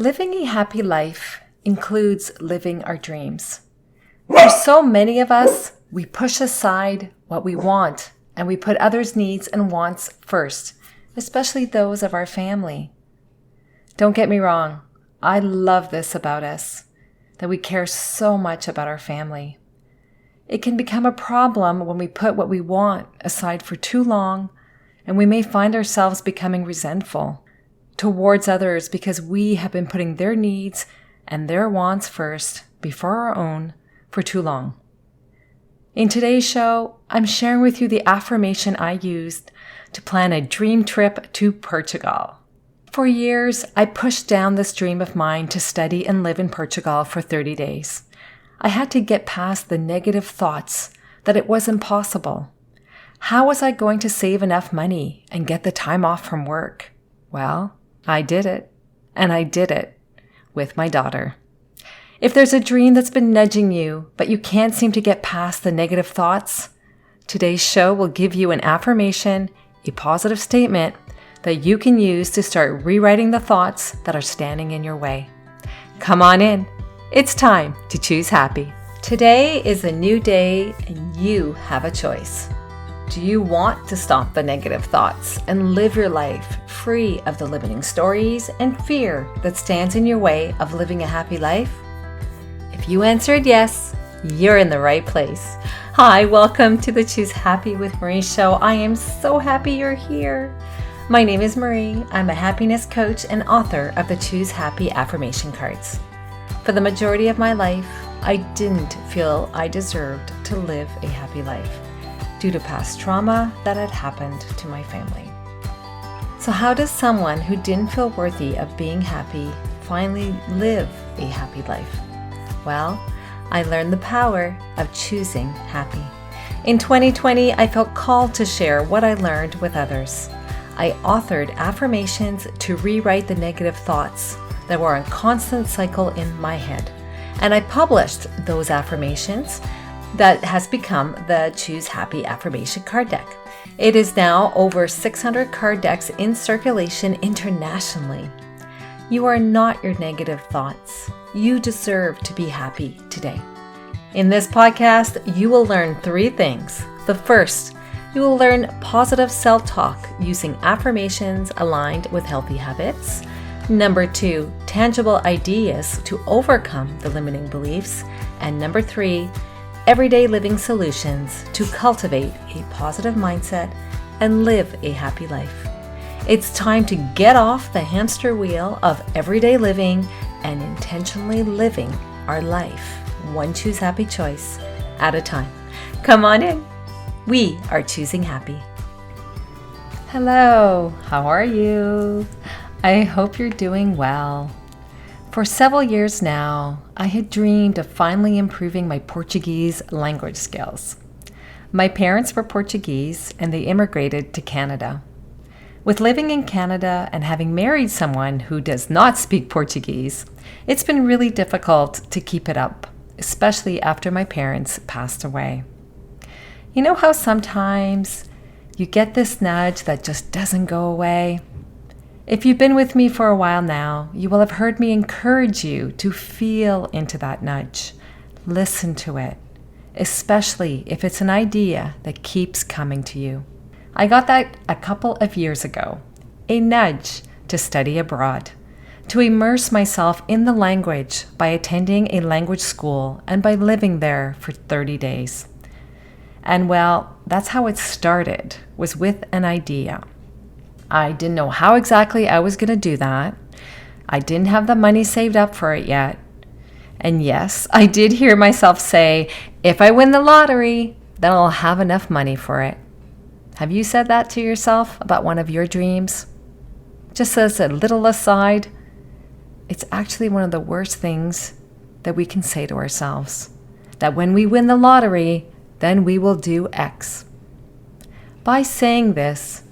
Living a happy life includes living our dreams. For so many of us, we push aside what we want and we put others' needs and wants first, especially those of our family. Don't get me wrong, I love this about us, that we care so much about our family. It can become a problem when we put what we want aside for too long, and we may find ourselves becoming resentful towards others because we have been putting their needs and their wants first before our own for too long. In today's show, I'm sharing with you the affirmation I used to plan a dream trip to Portugal. For years, I pushed down this dream of mine to study and live in Portugal for 30 days. I had to get past the negative thoughts that it was impossible. How was I going to save enough money and get the time off from work? Well, I did it, and I did it with my daughter. If there's a dream that's been nudging you, but you can't seem to get past the negative thoughts, today's show will give you an affirmation, a positive statement that you can use to start rewriting the thoughts that are standing in your way. Come on in. It's time to choose happy. Today is a new day and you have a choice. Do you want to stop the negative thoughts and live your life free of the limiting stories and fear that stands in your way of living a happy life? If you answered yes, you're in the right place. Hi, welcome to the Choose Happy with Marie show. I am so happy you're here. My name is Marie. I'm a happiness coach and author of the Choose Happy affirmation cards. For the majority of my life, I didn't feel I deserved to live a happy life due to past trauma that had happened to my family. So how does someone who didn't feel worthy of being happy finally live a happy life? Well, I learned the power of choosing happy. In 2020, I felt called to share what I learned with others. I authored affirmations to rewrite the negative thoughts that were a constant cycle in my head. And I published those affirmations that has become the Choose Happy affirmation card deck. It is now over 600 card decks in circulation internationally. You are not your negative thoughts. You deserve to be happy today. In this podcast, you will learn 3 things. The first, you will learn positive self-talk using affirmations aligned with healthy habits. Number 2, tangible ideas to overcome the limiting beliefs. And number 3, everyday living solutions to cultivate a positive mindset and live a happy life. It's time to get off the hamster wheel of everyday living and intentionally living our life, one Choose Happy choice at a time. Come on in. We are choosing happy. Hello, how are you? I hope you're doing well. For several years now, I had dreamed of finally improving my Portuguese language skills. My parents were Portuguese and they immigrated to Canada. With living in Canada and having married someone who does not speak Portuguese, it's been really difficult to keep it up, especially after my parents passed away. You know how sometimes you get this nudge that just doesn't go away? If you've been with me for a while now, you will have heard me encourage you to feel into that nudge. Listen to it, especially if it's an idea that keeps coming to you. I got that a couple of years ago, a nudge to study abroad, to immerse myself in the language by attending a language school and by living there for 30 days. And well, that's how it started, was with an idea. I didn't know how exactly I was going to do that. I didn't have the money saved up for it yet. And yes, I did hear myself say, if I win the lottery, then I'll have enough money for it. Have you said that to yourself about one of your dreams? Just as a little aside, it's actually one of the worst things that we can say to ourselves. That when we win the lottery, then we will do X. By saying this,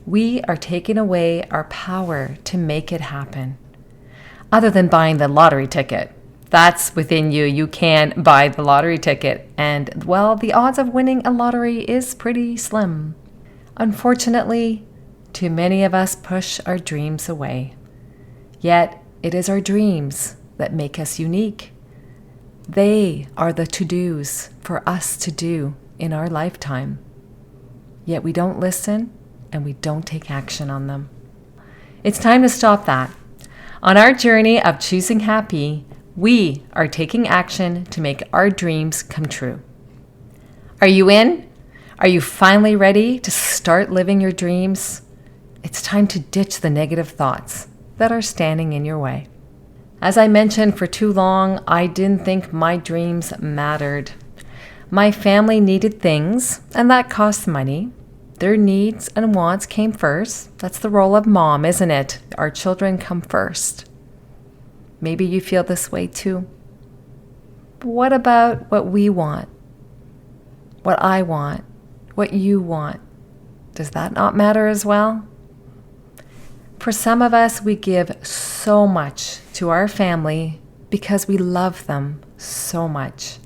we are taking away our power to make it happen. Other than buying the lottery ticket, that's within you. You can buy the lottery ticket. And, well, the odds of winning a lottery is pretty slim. Unfortunately, too many of us push our dreams away. Yet, It is our dreams that make us unique. They are the to-dos for us to do in our lifetime. Yet we don't listen and we don't take action on them. It's time to stop that. On our journey of choosing happy, we are taking action to make our dreams come true. Are you in? Are you finally ready to start living your dreams? It's time to ditch the negative thoughts that are standing in your way. As I mentioned, for too long, I didn't think my dreams mattered. My family needed things, and that cost money. Their needs and wants came first. That's the role of mom, isn't it? Our children come first. Maybe you feel this way too. But what about what we want? What I want? What you want? Does that not matter as well? For some of us, we give so much to our family because we love them so much.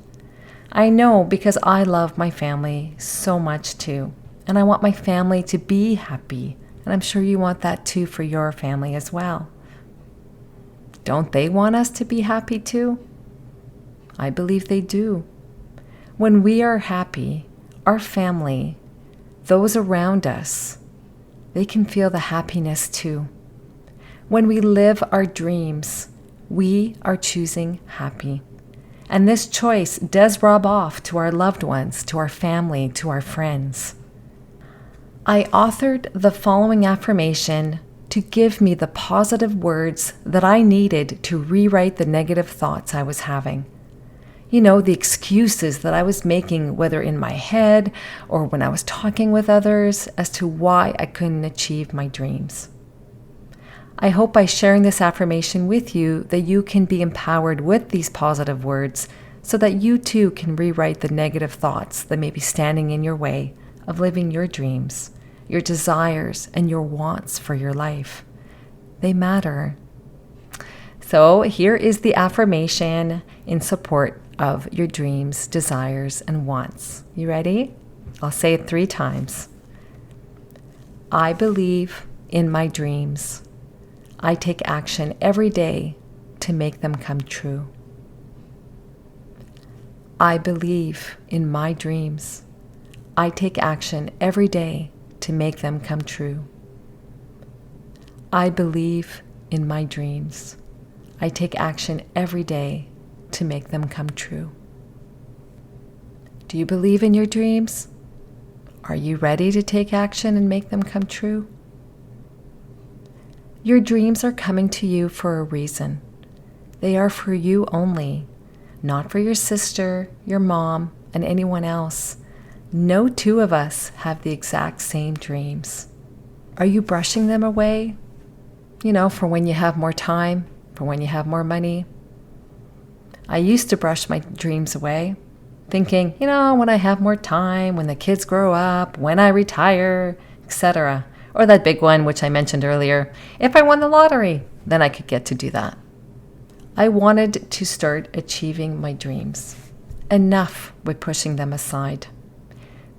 I know because I love my family so much too. And I want my family to be happy. And I'm sure you want that too for your family as well. Don't they want us to be happy too? I believe they do. When we are happy, our family, those around us, they can feel the happiness too. When we live our dreams, we are choosing happy. And this choice does rub off to our loved ones, to our family, to our friends. I authored the following affirmation to give me the positive words that I needed to rewrite the negative thoughts I was having. You know, the excuses that I was making, whether in my head or when I was talking with others, as to why I couldn't achieve my dreams. I hope by sharing this affirmation with you that you can be empowered with these positive words so that you too can rewrite the negative thoughts that may be standing in your way of living your dreams, your desires, and your wants for your life. They matter. So here is the affirmation in support of your dreams, desires, and wants. You ready? I'll say it 3 times. I believe in my dreams. I take action every day to make them come true. I believe in my dreams. I take action every day to make them come true. I believe in my dreams. I take action every day to make them come true. Do you believe in your dreams? Are you ready to take action and make them come true? Your dreams are coming to you for a reason. They are for you only, not for your sister, your mom, and anyone else. No 2 of us have the exact same dreams. Are you brushing them away? You know, for when you have more time, for when you have more money. I used to brush my dreams away, thinking, when I have more time, when the kids grow up, when I retire, etc. Or that big one, which I mentioned earlier, if I won the lottery, then I could get to do that. I wanted to start achieving my dreams. Enough with pushing them aside.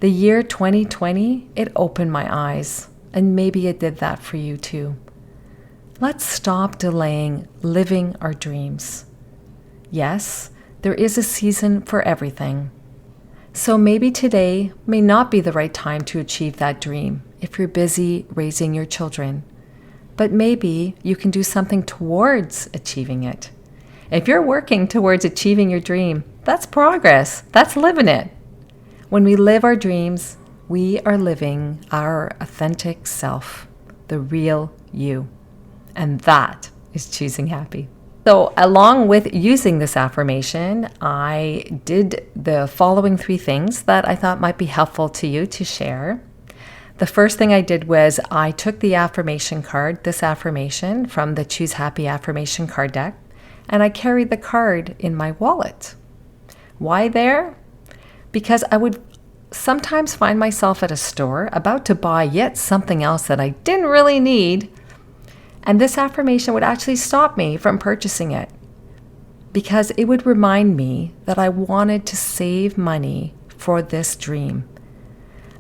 The year 2020, it opened my eyes, and maybe it did that for you too. Let's stop delaying living our dreams. Yes, there is a season for everything. So maybe today may not be the right time to achieve that dream if you're busy raising your children. But maybe you can do something towards achieving it. If you're working towards achieving your dream, that's progress. That's living it. When we live our dreams, we are living our authentic self, the real you. And that is choosing happy. So along with using this affirmation, I did the following 3 things that I thought might be helpful to you to share. The first thing I did was I took the affirmation card, this affirmation from the Choose Happy affirmation card deck, and I carried the card in my wallet. Why there? Because I would sometimes find myself at a store about to buy yet something else that I didn't really need, and this affirmation would actually stop me from purchasing it because it would remind me that I wanted to save money for this dream.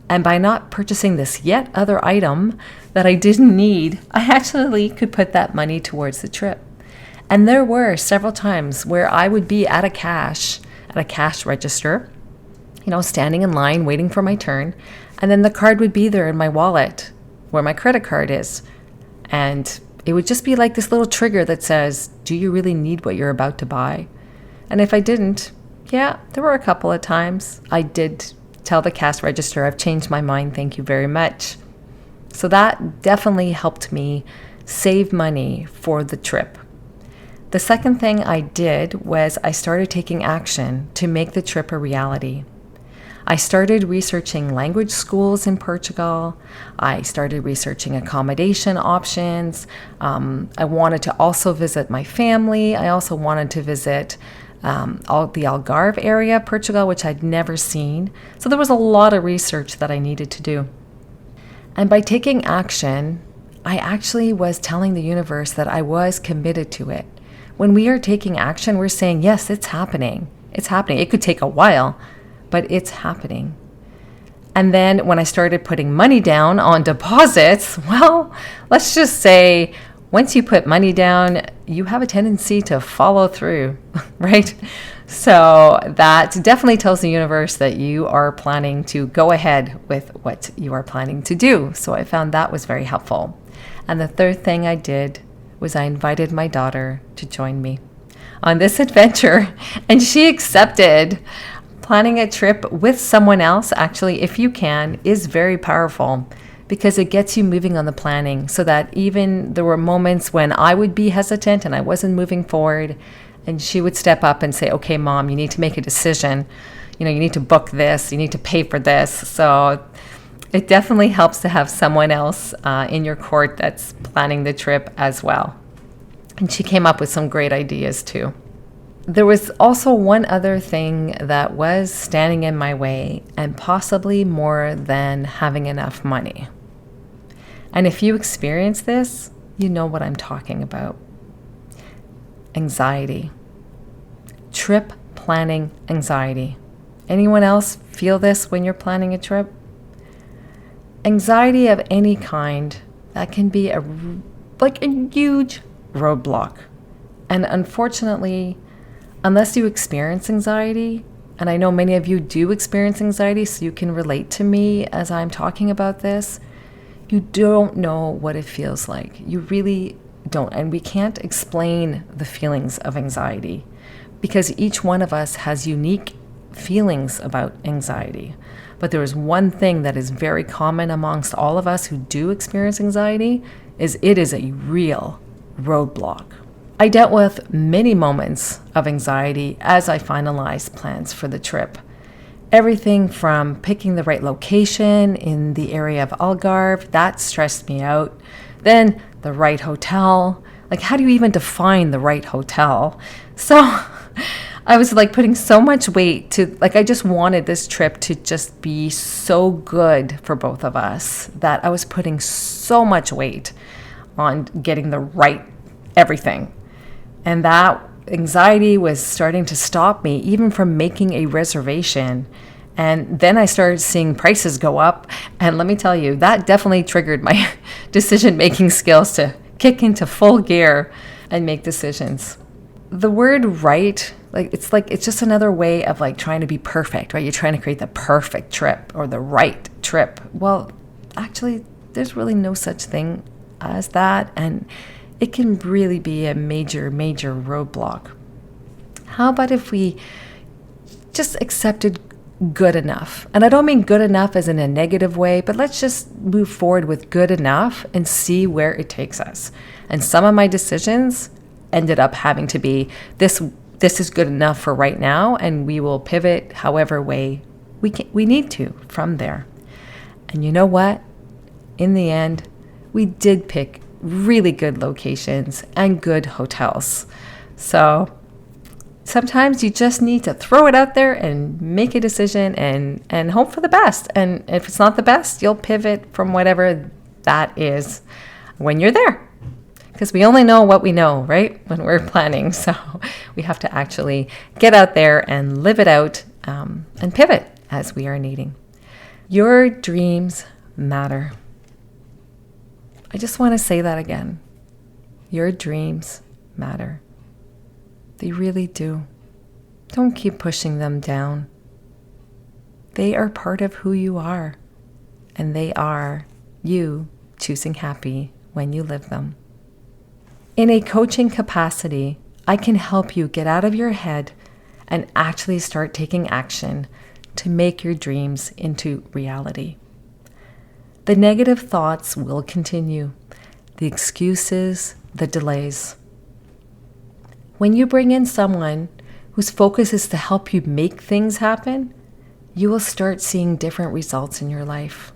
And by not purchasing this yet other item that I didn't need, I actually could put that money towards the trip. And there were several times where I would be at a cash register, standing in line waiting for my turn. And then the card would be there in my wallet where my credit card is. And it would just be like this little trigger that says, do you really need what you're about to buy? And if I didn't, there were a couple of times I did tell the cash register, I've changed my mind, thank you very much. So that definitely helped me save money for the trip. The second thing I did was I started taking action to make the trip a reality. I started researching language schools in Portugal. I started researching accommodation options. I wanted to also visit my family. I also wanted to visit all the Algarve area, Portugal, which I'd never seen. So there was a lot of research that I needed to do. And by taking action, I actually was telling the universe that I was committed to it. When we are taking action, we're saying, yes, it's happening. It's happening. It could take a while, but it's happening. And then when I started putting money down on deposits, well, let's just say once you put money down, you have a tendency to follow through, right? So that definitely tells the universe that you are planning to go ahead with what you are planning to do. So I found that was very helpful. And the third thing I did was I invited my daughter to join me on this adventure, and she accepted. Planning a trip with someone else, actually, if you can, is very powerful because it gets you moving on the planning, so that even there were moments when I would be hesitant and I wasn't moving forward, and she would step up and say, okay, Mom, you need to make a decision. You need to book this, you need to pay for this. So it definitely helps to have someone else in your court that's planning the trip as well. And she came up with some great ideas too. There was also one other thing that was standing in my way, and possibly more than having enough money. And if you experience this, you know what I'm talking about. Anxiety. Trip planning anxiety. Anyone else feel this when you're planning a trip? Anxiety of any kind, that can be a huge roadblock. And unfortunately, unless you experience anxiety, and I know many of you do experience anxiety, so you can relate to me as I'm talking about this, you don't know what it feels like. You really don't. And we can't explain the feelings of anxiety because each one of us has unique feelings about anxiety. But there is one thing that is very common amongst all of us who do experience anxiety, is it is a real roadblock. I dealt with many moments of anxiety as I finalized plans for the trip. Everything from picking the right location in the area of Algarve, that stressed me out. Then the right hotel. How do you even define the right hotel? So I was putting so much weight to, I just wanted this trip to just be so good for both of us that I was putting so much weight on getting the right everything. And that anxiety was starting to stop me even from making a reservation. And then I started seeing prices go up. And let me tell you, that definitely triggered my decision-making skills to kick into full gear and make decisions. The word right, it's just another way of trying to be perfect, right? You're trying to create the perfect trip or the right trip. Well, actually, there's really no such thing as that. And it can really be a major, major roadblock. How about if we just accepted good enough? And I don't mean good enough as in a negative way, but let's just move forward with good enough and see where it takes us. And some of my decisions ended up having to be, this is good enough for right now, and we will pivot however way we need to from there. And you know what? In the end, we did pick really good locations and good hotels. So sometimes you just need to throw it out there and make a decision and hope for the best. And if it's not the best, you'll pivot from whatever that is when you're there. Because we only know what we know, right? When we're planning. So we have to actually get out there and live it out and pivot as we are needing. Your dreams matter. I just want to say that again. Your dreams matter. They really do. Don't keep pushing them down. They are part of who you are, and they are you choosing happy when you live them. In a coaching capacity, I can help you get out of your head and actually start taking action to make your dreams into reality. The negative thoughts will continue, the excuses, the delays. When you bring in someone whose focus is to help you make things happen, you will start seeing different results in your life.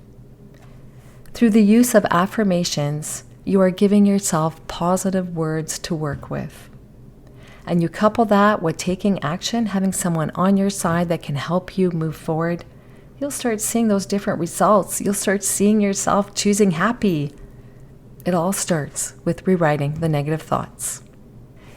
Through the use of affirmations, you are giving yourself positive words to work with. And you couple that with taking action, having someone on your side that can help you move forward, you'll start seeing those different results. You'll start seeing yourself choosing happy. It all starts with rewriting the negative thoughts.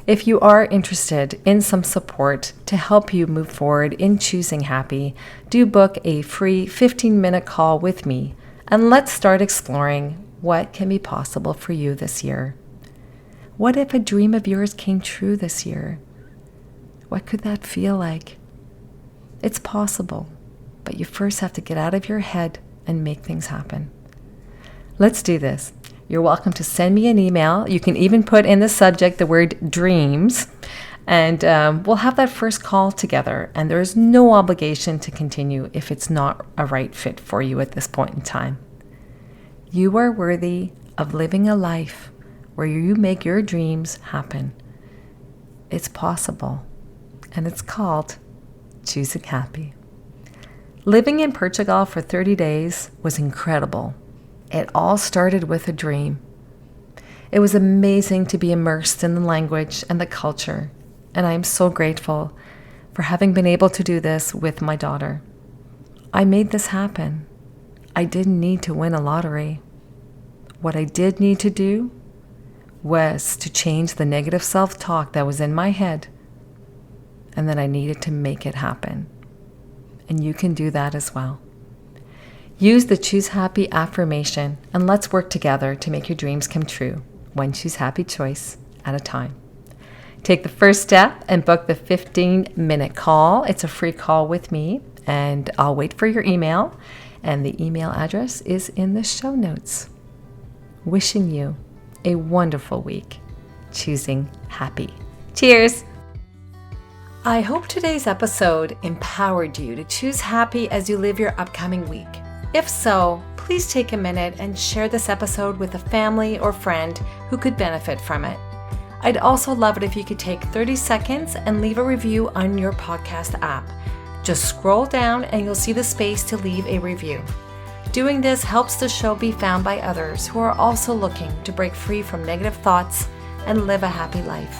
If you are interested in some support to help you move forward in choosing happy, do book a free 15-minute call with me, and let's start exploring what can be possible for you this year. What if a dream of yours came true this year? What could that feel like? It's possible, but you first have to get out of your head and make things happen. Let's do this. You're welcome to send me an email. You can even put in the subject the word dreams, and we'll have that first call together. And there is no obligation to continue if it's not a right fit for you at this point in time. You are worthy of living a life where you make your dreams happen. It's possible, and it's called choosing happy. Living in Portugal for 30 days was incredible. It all started with a dream. It was amazing to be immersed in the language and the culture, and I am so grateful for having been able to do this with my daughter. I made this happen. I didn't need to win a lottery. What I did need to do was to change the negative self-talk that was in my head, and then I needed to make it happen. And you can do that as well. Use the Choose Happy affirmation, and let's work together to make your dreams come true, one Choose Happy choice at a time. Take the first step and book the 15-minute call. It's a free call with me, and I'll wait for your email, and the email address is in the show notes. Wishing you a wonderful week, choosing happy. Cheers! I hope today's episode empowered you to choose happy as you live your upcoming week. If so, please take a minute and share this episode with a family or friend who could benefit from it. I'd also love it if you could take 30 seconds and leave a review on your podcast app. Just scroll down and you'll see the space to leave a review. Doing this helps the show be found by others who are also looking to break free from negative thoughts and live a happy life.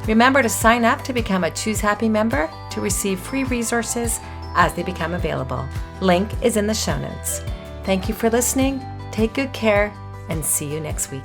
Remember to sign up to become a Choose Happy member to receive free resources as they become available. Link is in the show notes. Thank you for listening. Take good care and see you next week.